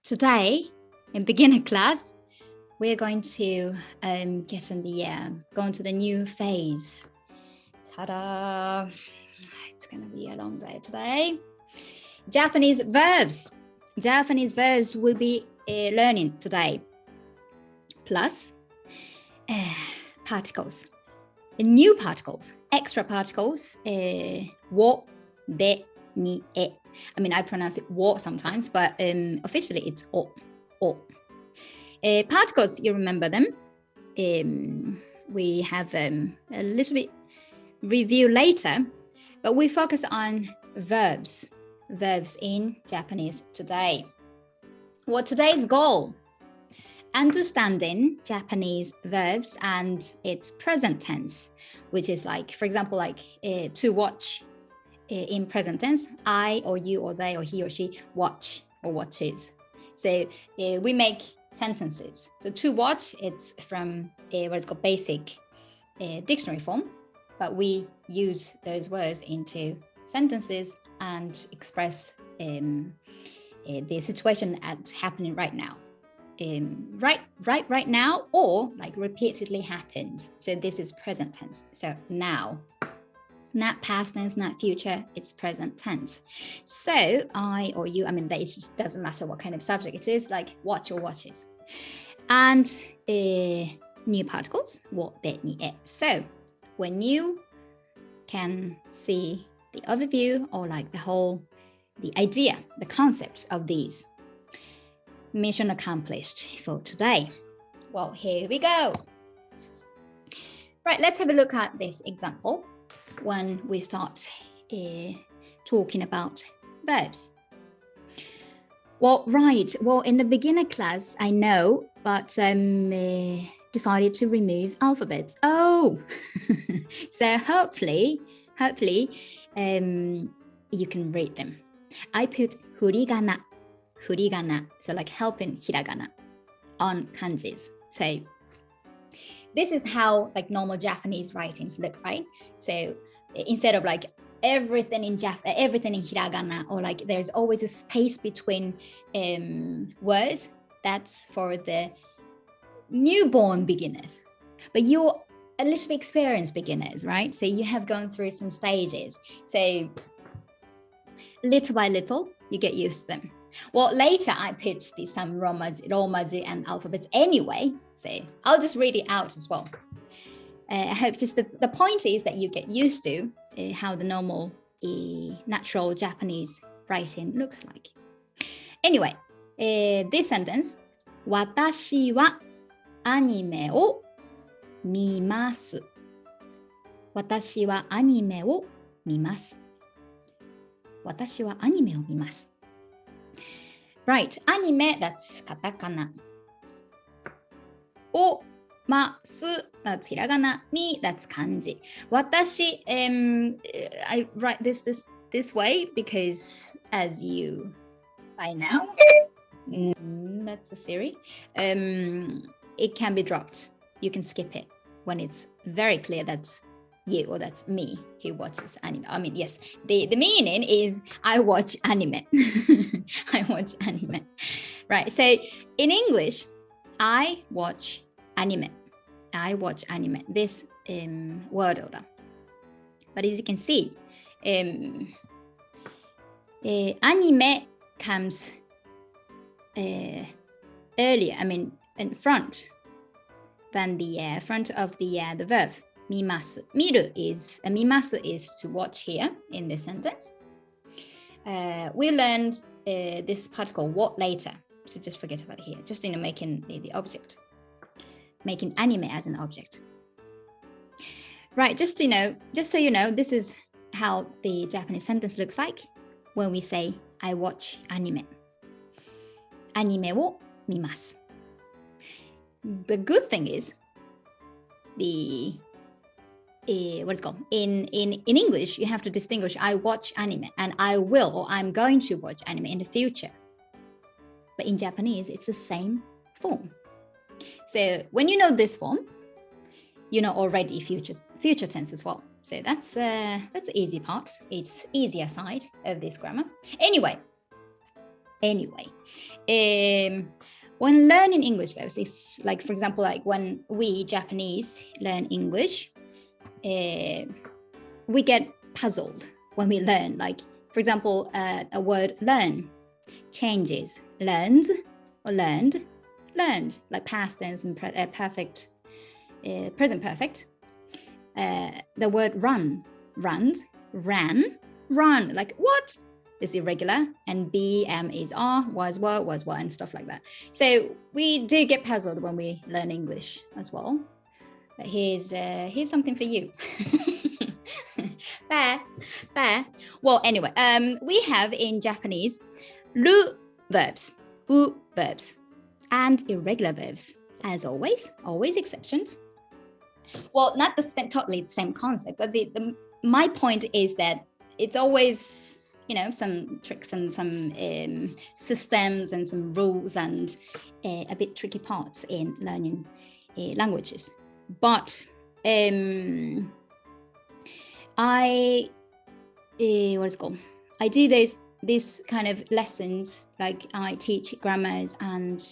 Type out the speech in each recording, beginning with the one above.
Today, in beginner class, we're going to get on go into the new phase. Ta-da! It's going to be a long day today. Japanese verbs. Japanese verbs will be learning today. Plus, particles. New particles, extra particles. Wo, de, ni, e. I mean, I pronounce it wo sometimes, but officially it's o. Particles, you remember them. We have a little bit review later, but we focus on verbs in Japanese today. What today's goal? Understanding Japanese verbs and its present tense, which is like, for example, like to watch in present tense, I or you or they or he or she watch or watches. So we make sentences. So to watch, it's from what is called basic dictionary form, but we use those words into sentences and express the situation happening right now. Right now, or like repeatedly happened. So this is present tense. So now, not past tense, not future, it's present tense. So I or you, I mean, it just doesn't matter what kind of subject it is, like watch or watches. And new particles, wo, de, ni, e. So when you can see the overview or like the idea, the concept of these, mission accomplished for today. Well, here we go. Right, let's have a look at this example when we start talking about verbs. Well, right. Well, in the beginner class, I know, but decided to remove alphabets. Oh, so hopefully, you can read them. I put furigana, so like helping hiragana on kanjis. So this is how like normal Japanese writings look, right? So instead of like everything in hiragana, or like there's always a space between words, that's for the newborn beginners. But you're a little bit experienced beginners, right? So you have gone through some stages. So little by little, you get used to them. Well, later I put some Romaji and alphabets anyway, so I'll just read it out as well. I hope just the point is that you get used to how the normal natural Japanese writing looks like. Anyway, this sentence, 私はアニメを見ます。私はアニメを見ます。私はアニメを見ます。Right, anime, that's katakana. O, masu, that's hiragana. Mi, that's kanji. Watashi, I write this way because as you by now, that's a Siri, it can be dropped. You can skip it when it's very clear that's you or that's me who watches anime. I mean, yes, the meaning is I watch anime. I watch anime. Right, so in English, I watch anime. I watch anime, this word order. But as you can see, anime comes earlier, I mean, in front than the front of the verb. Mimasu. Miru is, mimasu is to watch here in this sentence. We learned this particle what later, so just forget about it here. Just making the object, making anime as an object. Right, just so you know, this is how the Japanese sentence looks like when we say I watch anime. Anime wo mimasu. The good thing is what is called in English, you have to distinguish I watch anime and I will or I'm going to watch anime in the future. But in Japanese, it's the same form. So when you know this form, you know already future tense as well. So that's the easy part. It's easier side of this grammar. Anyway, Anyway, when learning English verbs, it's like, for example, like when we Japanese learn English, we get puzzled when we learn. Like, for example, a word learn changes. Learned or learned, like past tense and perfect, present perfect. The word run, runs, ran, run. Like what? Is irregular, and BM is R, was what, and stuff like that. So we do get puzzled when we learn English as well. But here's something for you. Fair. Well, anyway, we have in Japanese ru verbs, u verbs, and irregular verbs. As always exceptions. Well, not the same, totally the same concept, but my point is that it's always, you know, some tricks and some systems and some rules and a bit tricky parts in learning languages. But I do these kind of lessons, like I teach grammars and,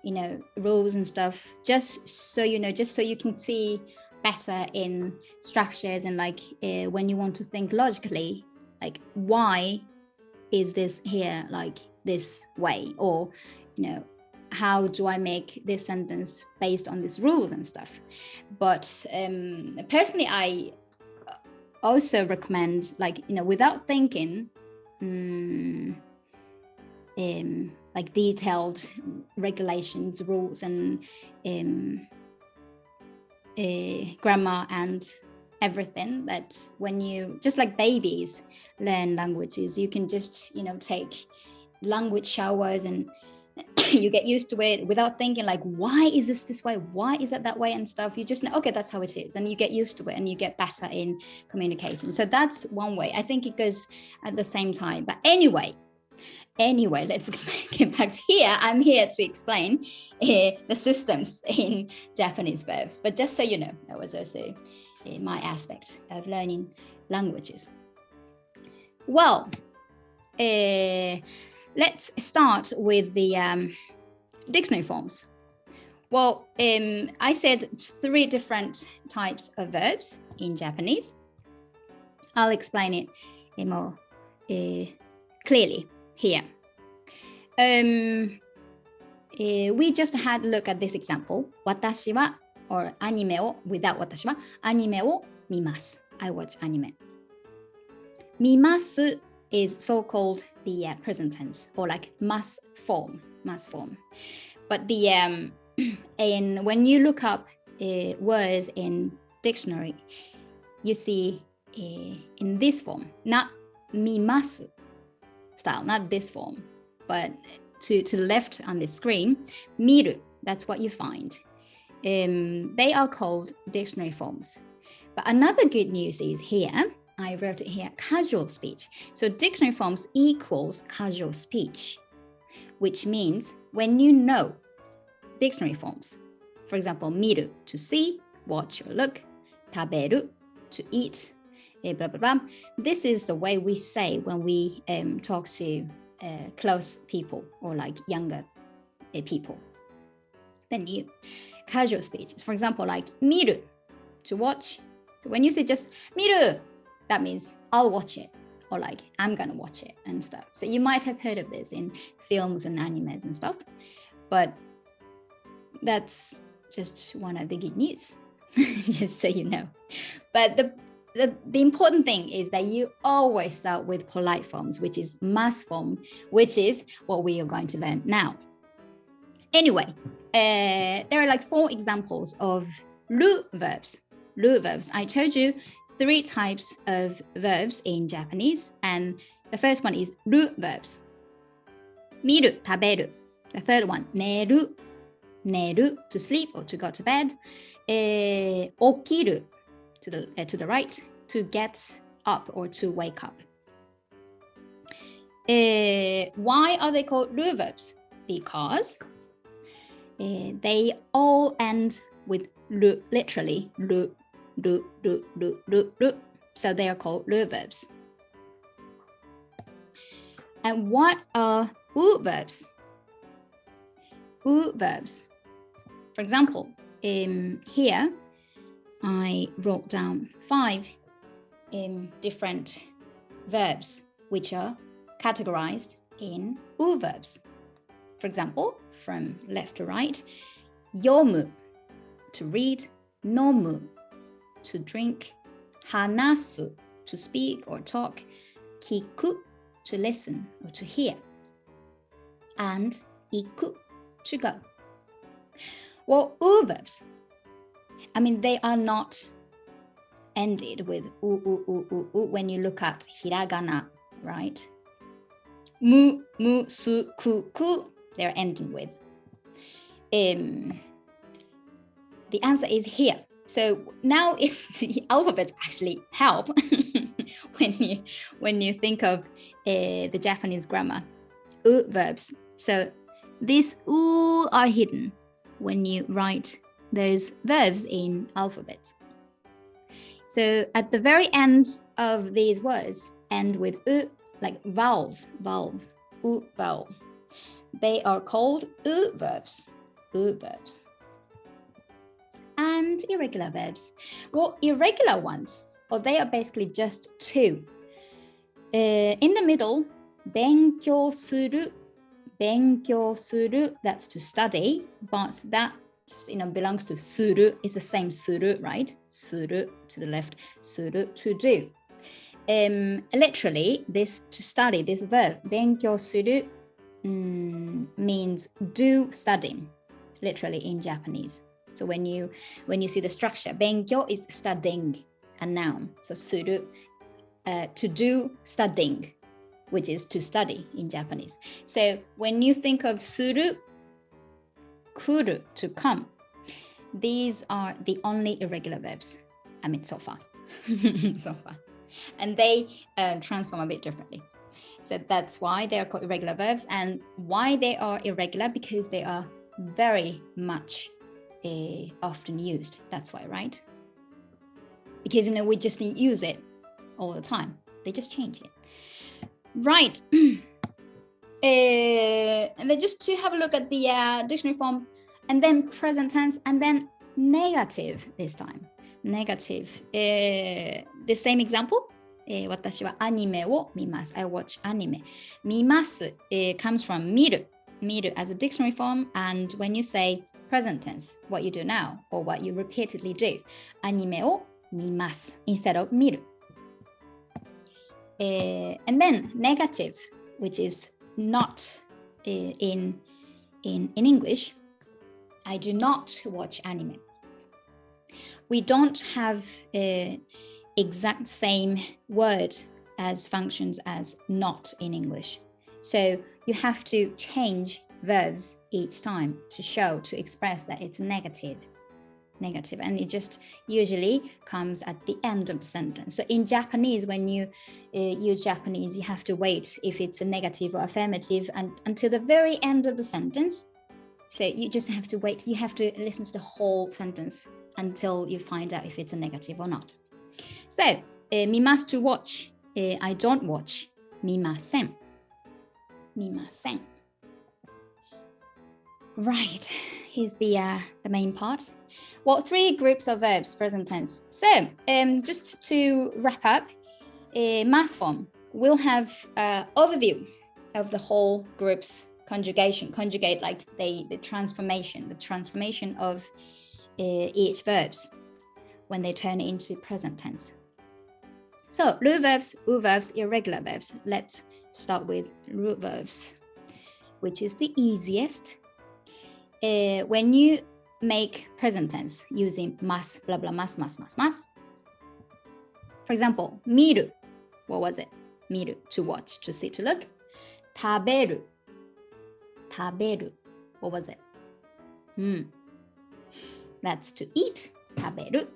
you know, rules and stuff, just so you know, just so you can see better in structures and like when you want to think logically, like why is this here like this way, or, you know, how do I make this sentence based on these rules and stuff. But personally, I also recommend, like, you know, without thinking, like detailed regulations, rules, and grammar and everything, that when you, just like babies learn languages, you can just, you know, take language showers and you get used to it without thinking like, why is this way, why is that way and stuff. You just know, okay, that's how it is, and you get used to it and you get better in communicating. So that's one way. I think it goes at the same time. But anyway, let's get back to here. I'm here to explain the systems in Japanese verbs, but just so you know, that was also my aspect of learning languages. Well, let's start with the dictionary forms. Well, I said 3 different types of verbs in Japanese. I'll explain it more clearly here. We just had a look at this example. 私は or アニメを without 私はアニメを見ます。I watch anime. 見ます is so-called the present tense, or like must form. But the and when you look up words in dictionary, you see in this form, not 見ます style, not this form, but to the left on the screen, 見る, that's what you find. They are called dictionary forms. But another good news is here, I wrote it here, casual speech. So dictionary forms equals casual speech, which means when you know dictionary forms, for example, 見る to see, watch or look, 食べる to eat, blah, blah, blah. This is the way we say when we talk to close people or like younger people than you. Casual speech, for example, like 見る to watch. So when you say just 見る, that means I'll watch it, or like I'm gonna watch it and stuff. So you might have heard of this in films and animes and stuff, but that's just one of the good news, just so you know. But the important thing is that you always start with polite forms, which is must form, which is what we are going to learn now. Anyway, there are like 4 examples of る verbs. る verbs. I told you 3 types of verbs in Japanese, and the first one is る verbs. 見る 食べる. The third one 寝る to sleep or to go to bed. 起きる to the right, to get up or to wake up. Why are they called る verbs? Because they all end with る, literally る. So they are called る verbs. And what are u verbs. U verbs. For example, here I wrote down 5 different verbs which are categorized in u verbs. For example, from left to right, yomu, to read, nomu, to drink, hanasu, to speak or talk, kiku, to listen or to hear, and iku, to go. Well, u verbs, I mean, they are not ended with u when you look at hiragana, right? Mu, su, ku, they're ending with. The answer is here. So now the alphabets actually help when you think of the Japanese grammar. U verbs. So these u are hidden when you write those verbs in alphabets. So at the very end of these words end with u, like vowels, u vowel. They are called u verbs. U verbs. And irregular verbs. Well, irregular ones, well, they are basically just 2. In the middle, 勉強する, 勉強する, that's to study, but that just, belongs to する. It's the same する, right? する to the left, する to do. Literally, this to study, this verb, 勉強する, means do studying, literally in Japanese. So when you see the structure, 勉強 is studying, a noun. So する, to do studying, which is to study in Japanese. So when you think of する, 来る, to come, these are the only irregular verbs. I mean, so far. So far. And they transform a bit differently. So that's why they are called irregular verbs. And why they are irregular? Because they are very much often used. That's why, right? Because we just use it all the time. They just change it. Right. And then just to have a look at the dictionary form, and then present tense, and then negative this time. Negative. The same example. 私はアニメを見ます. I watch anime. 見ます comes from 見る. 見る as a dictionary form, and when you say present tense, what you do now, or what you repeatedly do, アニメを見ます instead of 見る. And then negative, which is not in English. I do not watch anime. We don't have exact same word as functions as not in English. So you have to change verbs each time to express that it's negative, and it just usually comes at the end of the sentence. So in Japanese, when you use Japanese, you have to wait if it's a negative or affirmative until the very end of the sentence. So you just have to wait. You have to listen to the whole sentence until you find out if it's a negative or not. So, 見ます to watch. I don't watch. 見ません. 見ません. Right, here's the main part. Well, 3 groups of verbs, present tense. So, just to wrap up, mass form, we'll have overview of the whole group's conjugation. Conjugate, like the transformation of each verbs when they turn into present tense. So, ru verbs, u verbs, irregular verbs. Let's start with ru verbs, which is the easiest. When you make present tense using mas, blah, blah, mas. For example, 見る. What was it? 見る, to watch, to see, to look. 食べる. 食べる. What was it? That's to eat. 食べる.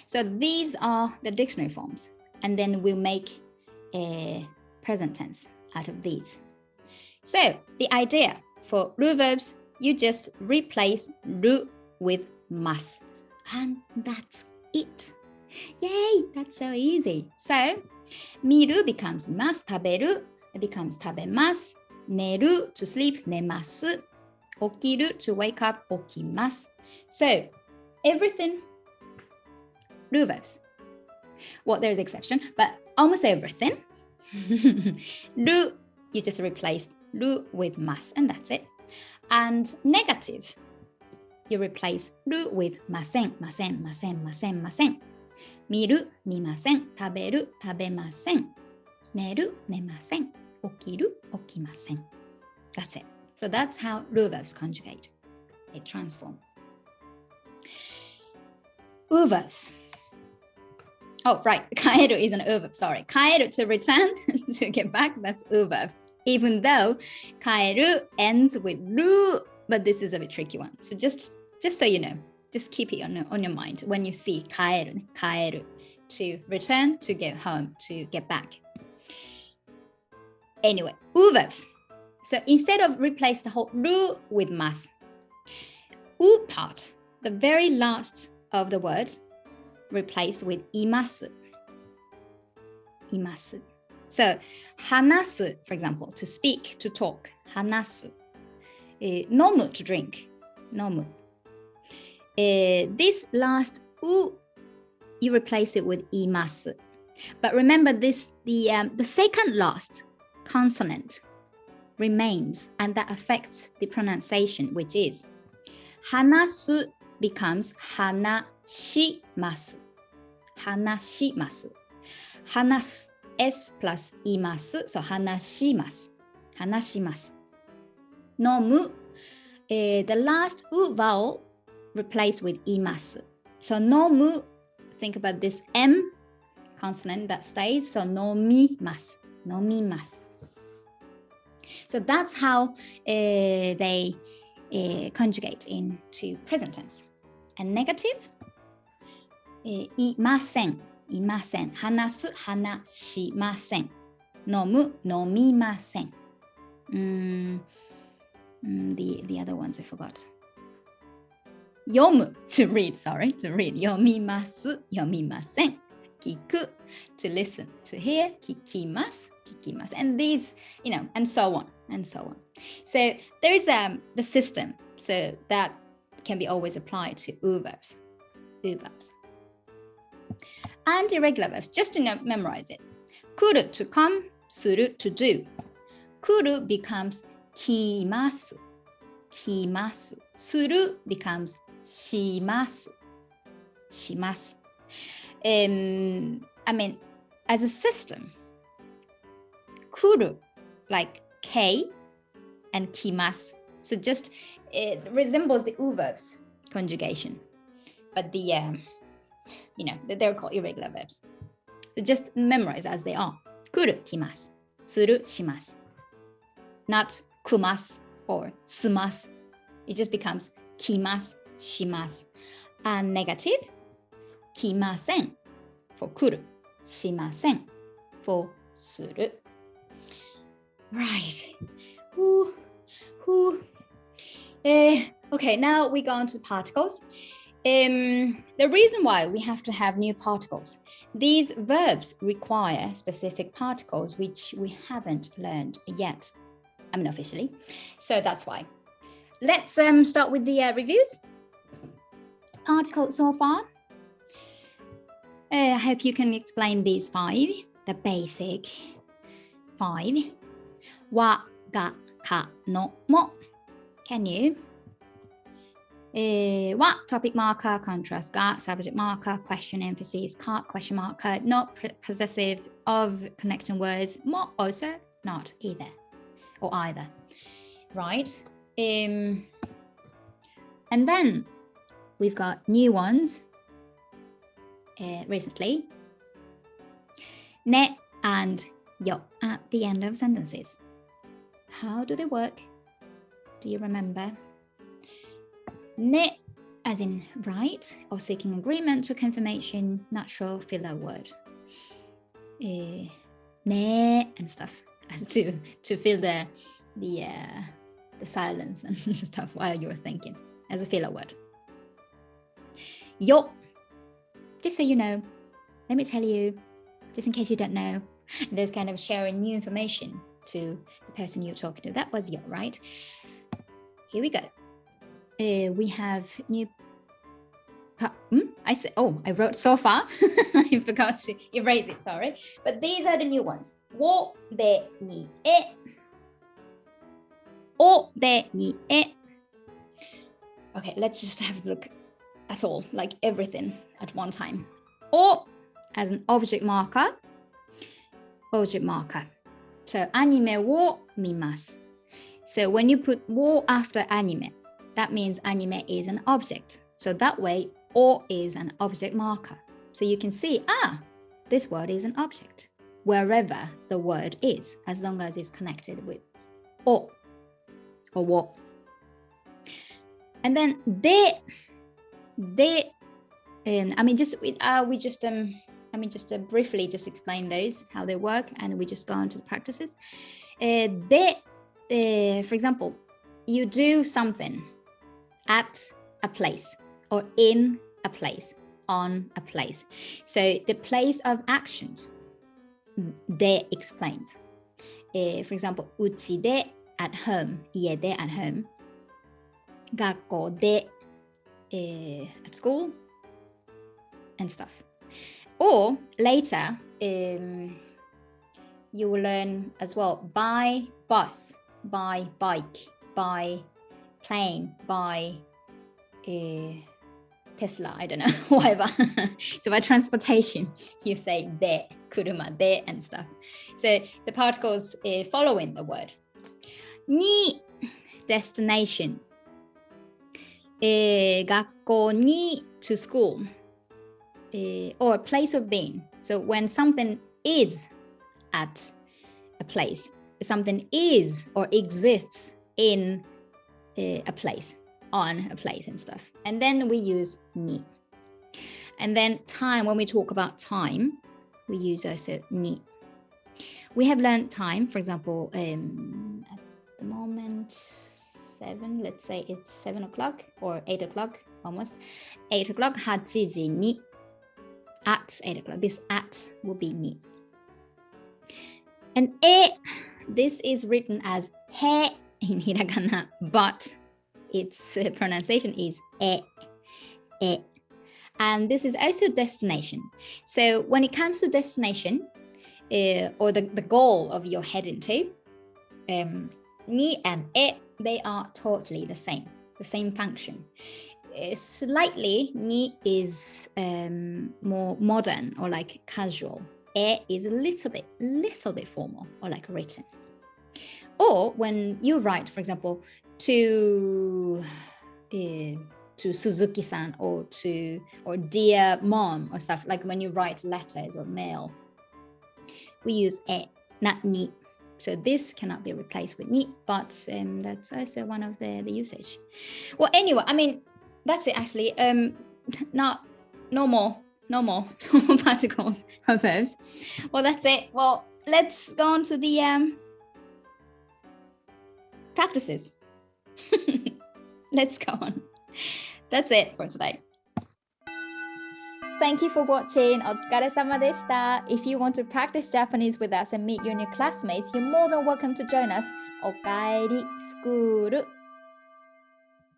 So these are the dictionary forms. And then we'll make a present tense out of these. So the idea for ru verbs, you just replace ru with mas. And that's it. Yay, that's so easy. So 見る becomes mas, 食べる becomes 食べます,寝る to sleep, 寝ます。起きる to wake up, 起きます。So, everything, る verbs. Well, there's exception, but almost everything. る you just replace る with ます and that's it. And negative, you replace る with ません、ません、ません、ません、ません。見る、見ません。食べる、食べません。寝る、寝ません。起きる、起きません。That's it. So that's how る verbs conjugate. They transform. う verbs. Oh, right. 帰る is an う verb. Sorry. 帰る to return, to get back. That's う verb. Even though 帰る ends with る, but this is a bit tricky one. So just so you know, just keep it on your mind when you see 帰る, 帰る to return, to get home, to get back. Anyway, う verbs. So instead of replace the whole る with ます, う part, the very last of the word, replaced with います。います。So, 話す, for example, to speak, to talk, 話す。飲む to drink, 飲む。This last う you replace it with います。But remember this, the second last consonant remains, and that affects the pronunciation, which is 話す becomes 話します。話します。話す S plus います。So 話します。話します。飲む、the last う vowel replaced with います。So 飲む think about this M consonant that stays. So 飲みます。飲みます。So that's how they conjugate into present tense. And negative, いません。いません。話す、話しません。飲む、飲みません。The other ones I forgot. 読む to read, sorry, to read. 読みます、読みません。聞く to listen, to hear. 聞きます、聞きます。And these, you know, and so on, and so on. So there is the system, so that can be always applied to う verbs. う verbs. And irregular verbs, just to memorize it. 来る to come, する to do. 来る becomes 来ます。来ます。する becomes します。します。I mean, as a system, 来る like K and 来ます。So just it resembles the う verbs conjugation. But the, you know, they're called irregular verbs. So just memorize as they are. 来る、来ます。する、します。Not 来ます or します。It just becomes 来ます、します。And negative, 来ません for 来る、しません for する。Right. Okay, now we go on to particles. The reason why we have to have new particles, these verbs require specific particles which we haven't learned yet. I mean, officially. So that's why. Let's start with the reviews. Particles so far. I hope you can explain these 5, the basic 5. わ、が、か、の、も. Can you? わ topic marker, contrast が subject marker, question emphasis,か question marker, not possessive of connecting words, も also not either or either, right? And then we've got new ones recently. ね and よ at the end of sentences. How do they work? Do you remember? ね as in right or seeking agreement or confirmation, natural filler word. ね and stuff as to fill the silence and stuff while you're thinking as a filler word. よ just so you know, let me tell you, just in case you don't know, there's kind of sharing new information to the person you're talking to. That was yo, right? Here we go. We have new. I said, oh, I wrote so far. I forgot to erase it, sorry. But these are the new ones. Wo de ni e. O de ni e. Okay, let's just have a look at all, like everything at one time. O as an object marker. Object marker. So anime wo mimasu. So when you put wo after anime, that means anime is an object. So that way, o is an object marker. So you can see, this word is an object, wherever the word is, as long as it's connected with o or wo. And then de, briefly just explain those, how they work, and we just go on to the practices. For example, you do something at a place or in a place, on a place. So the place of actions, de explains. For example, uchi de at home, ie de at home, gakko de at school, and stuff. Or later, you will learn as well, by bus, by bike, by plane, by Tesla, I don't know, whatever. So by transportation, you say de, kuruma de, and stuff. So the particles following the word. Ni, destination. 学校に to school. Or place of being. So when something is at a place, something is or exists in a place, on a place and stuff. And then we use ni. And then time, when we talk about time, we use also ni. We have learned time, for example, at the moment, 7, let's say it's 7 o'clock or 8 o'clock, almost. 8 o'clock, 8時に at 8 o'clock. This at will be ni. And this is written as he in hiragana, but its pronunciation is e. And this is also destination. So when it comes to destination, or the goal of your heading to, ni and e, they are totally the same function. Slightly, ni is more modern or like casual. E is a little bit formal or like written. Or when you write, for example, to Suzuki-san or dear mom or stuff, like when you write letters or mail, we use e, not ni. So this cannot be replaced with ni, but that's also one of the usage. Well, anyway, I mean, that's it actually. No more particles or verbs. Well, that's it. Well, let's go on to the practices. Let's go on. That's it for today. Thank you for watching. お疲れ様でした。If you want to practice Japanese with us and meet your new classmates, you're more than welcome to join us. Okaeri SCHOOL